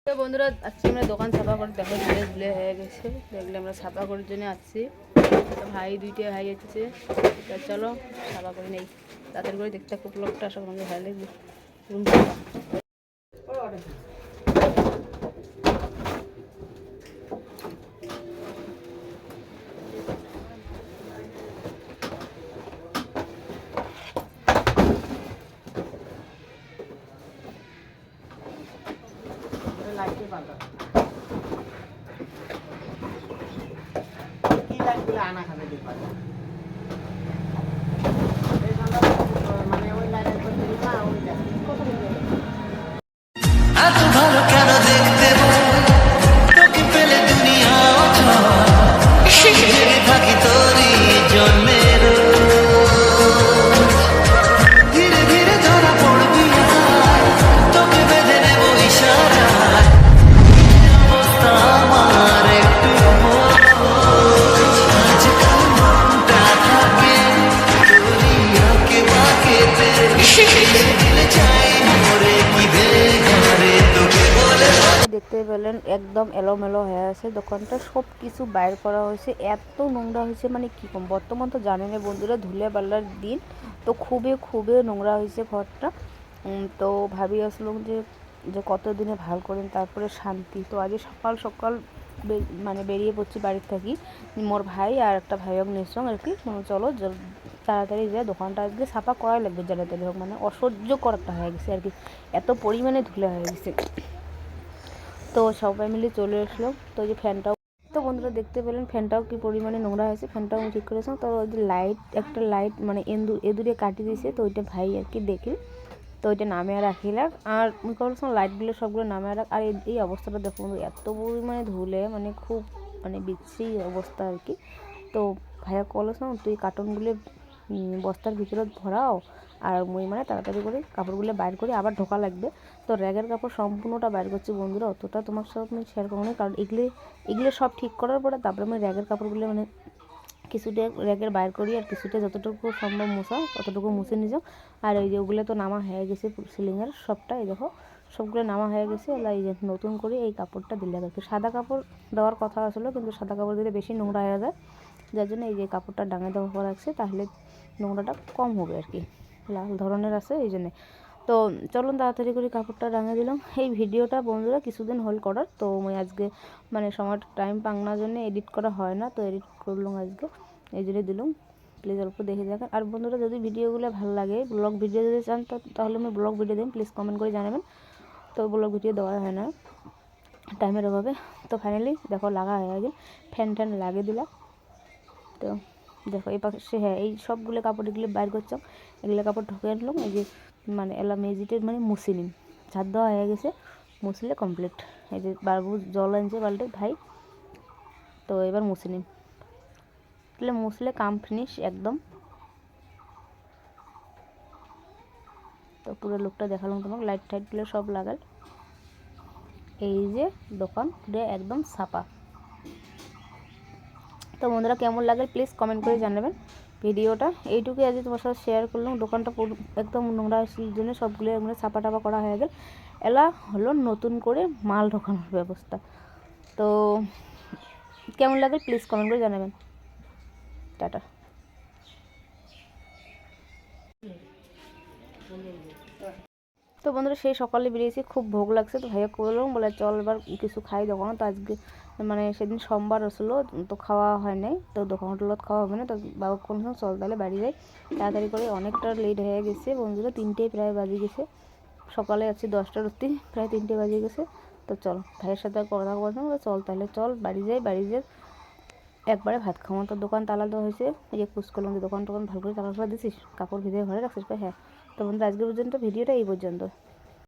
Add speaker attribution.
Speaker 1: তো বন্ধুরা আজকে আমরা দোকান ছাপা করে দেখো ধুলে ধুলে হয়ে গেছে, দেখলে আমরা ছাপা করার জন্য আসছি। তো ভাই দুইটা ভাই এসেছে, চলো ছাপা করে নেই তাড়াতাড়ি করে। দেখতে খুব লোকটা সব আমাদের ভালো লাগবে। লাইটে বাঁধা কি লাইটগুলো আনা খাবে মানে ওই লাইটের না ওইটা কত এত ভালো কেন দেখতে তোকে পেলে দুনিয়া থাকি তোরই জন্মের ধীরে ধীরে ধরা পড়বি তোকে বেঁধে নেব ইশারা অবস্থা আমার একটু আজকাল মনটা থাকে তোরই আঁকে বাঁকেতে দিলে চাই মরে কি ঘরে তোকে বলে। দেখতে পেলেন একদম এলোমেলো হয়ে আছে দোকানটা, সব কিছু বাইর করা হয়েছে। এত নোংরা হয়েছে মানে কী কম। বর্তমান তো জানেন বন্ধুরা ধুলে বাল্লার দিন, তো খুবই খুবই নোংরা হয়েছে ঘরটা। তো ভাবি আসলাম যে কতদিনে ভাল করেন তারপরে শান্তি। তো আজ সকাল সকাল মানে বেরিয়ে পড়ছি বাড়ির থাকি, মোর ভাই আর একটা ভাইয়ক নিশ্চয় আর কি। চলো তাড়াতাড়ি যায় দোকানটা আজকে সাফা করাই লাগবে, তাড়াতাড়ি হোক, মানে অসহ্যকর একটা হয়ে গেছে আর কি, এত পরিমাণে ধুলে হয়ে গেছে। তো সবাই মিলে চলে আসলো। তো ওই যে ফ্যানটাও, তো বন্ধুরা দেখতে পেলেন ফ্যানটাও কি পরিমাণে নোংরা হয়েছে, ফ্যানটাও আমি ঠিক করেছিলাম। তো ওই যে একটা লাইট মানে এঁদুরে কাটি দিয়েছে, তো ওইটা ভাই আর কি দেখি, তো ওইটা নামে রাখিলাম। আর করেছিলাম লাইটগুলো সবগুলো নামে রাখ। আর এই অবস্থাটা দেখো এত পরিমাণে ধুলে মানে খুব মানে বিচ্ছিরি অবস্থা আর কি। তো ভাইয়া করেছিলাম তুই কার্টনগুলো বস্তার ভিতরে ভরাও, আর মুই মানে তাড়াতাড়ি করে কাপড়গুলো বাইর করে আবার ঢোকা লাগবে। তো র্যাগের কাপড় সম্পূর্ণটা বাইর করছি বন্ধুরা, অতটা তোমার সাথে আমি শেয়ার করবো না, কারণ এগুলো সব ঠিক করার পরে তারপরে আমি র্যাগের কাপড়গুলো মানে কিছুটা র্যাগের বাইর করি, আর কিছুটা যতটুকু সম্ভব মুছা ততটুকু মুছে নিয়ে যাও। আর এই যে ওগুলো তো নামা হয়ে গেছে সিলিংয়ের সবটা, এই দেখো সবগুলো নামা হয়ে গেছে। এলা এই যে নতুন করে এই কাপড়টা দিলে আর কি, সাদা কাপড় দেওয়ার কথা আসলে, কিন্তু সাদা কাপড় দিলে বেশি নোংরা হয়ে যায়, যার জন্য এই যে কাপড়টা ডাঙে দেওয়া করা রাখছে, তাহলে নোংরাটা কম হবে আর কি, লাল ধরনের আছে এই জন্যে। তো চলুন তাড়াতাড়ি করে কাপড়টা রাঙিয়ে দিলাম। এই ভিডিওটা বন্ধুরা কিছুদিন হল করার, তো আমি আজকে মানে সময়টা টাইম পাংনার জন্য এডিট করা হয় না, তো এডিট করলাম আজকে, এই জন্য দিলাম। প্লিজ অল্প দেখে দেখেন। আর বন্ধুরা যদি ভিডিওগুলো ভালো লাগে, ব্লগ ভিডিও যদি চান তাহলে আমি ব্লগ ভিডিও দিন, প্লিজ কমেন্ট করে জানাবেন। তো ব্লগ ভিডিও দেওয়া হয় না টাইমের অভাবে। তো ফাইনালি দেখো লাগা হয়ে গেছে, ফ্যান লাগিয়ে দিলাম। তো দেখো এই পাশে হ্যাঁ এই সবগুলো কাপড় এগুলো বাইর করছো, এগুলো কাপড় ঢুকে আনলাম। এই যে মানে এলা মেজিটের মানে মুছে নিন, ছাদ দেওয়া হয়ে গেছে, মুছলে কমপ্লিট। এই যে বাবু জল আনছে বালতি ভাই, তো এবার মুছে নিন, তাহলে মুছলে কাম ফিনিশ একদম। তো পুরো লুকটা দেখালাম তোমাকে, লাইট টাইটগুলো সব লাগাল। এই যে দোকান পুরো একদম সাপা। তো বন্ধুরা কেমন লাগে প্লিজ কমেন্ট করে জানাবেন ভিডিওটা। এইটুকুই আজ তোমার সাথে শেয়ার করলাম। দোকানটা একদম নোংরা জন্য সবগুলো মানে ছাপা টাপা করা হয়ে গেল। এলা হলো নতুন করে মাল ঢোকানোর ব্যবস্থা। তো কেমন লাগে প্লিজ কমেন্ট করে জানাবেন। টাটা। তো বন্ধুরা সেই সকালে বেরিয়েছি, খুব ভোগ লাগছে, তো ভাইয়া করলাম বলে চল এবার কিছু খাই দোকানে। তো আজকে মানে সেদিন সোমবার আসলো, তো খাওয়া হয় নাই, তো দোকান হোটেলত খাওয়া হবে না। তো বাবা কোন চল তাহলে বাড়ি যাই তাড়াতাড়ি করে, অনেকটা লেট হয়ে গেছে বন্ধুরা, 3টে প্রায় বাজে গেছে। সকালে আছি 10টার অবধি, প্রায় 3টে বাজে গেছে। তো চল ভাইয়ের সাথে কথা বলছিলাম, চল তাহলে চল বাড়ি যাই, বাড়ি যাই একবারে ভাত খাওয়া। তো দোকান তালা দেওয়া হয়েছে, এই যে পুষ করলাম যে দোকান টোকান ভালো করে তালা দিছিস, কাপড় ভিজে ঘরে রাখছিস। হ্যাঁ। তো বন্ধু আজকের পর্যন্ত ভিডিওটা এই পর্যন্ত।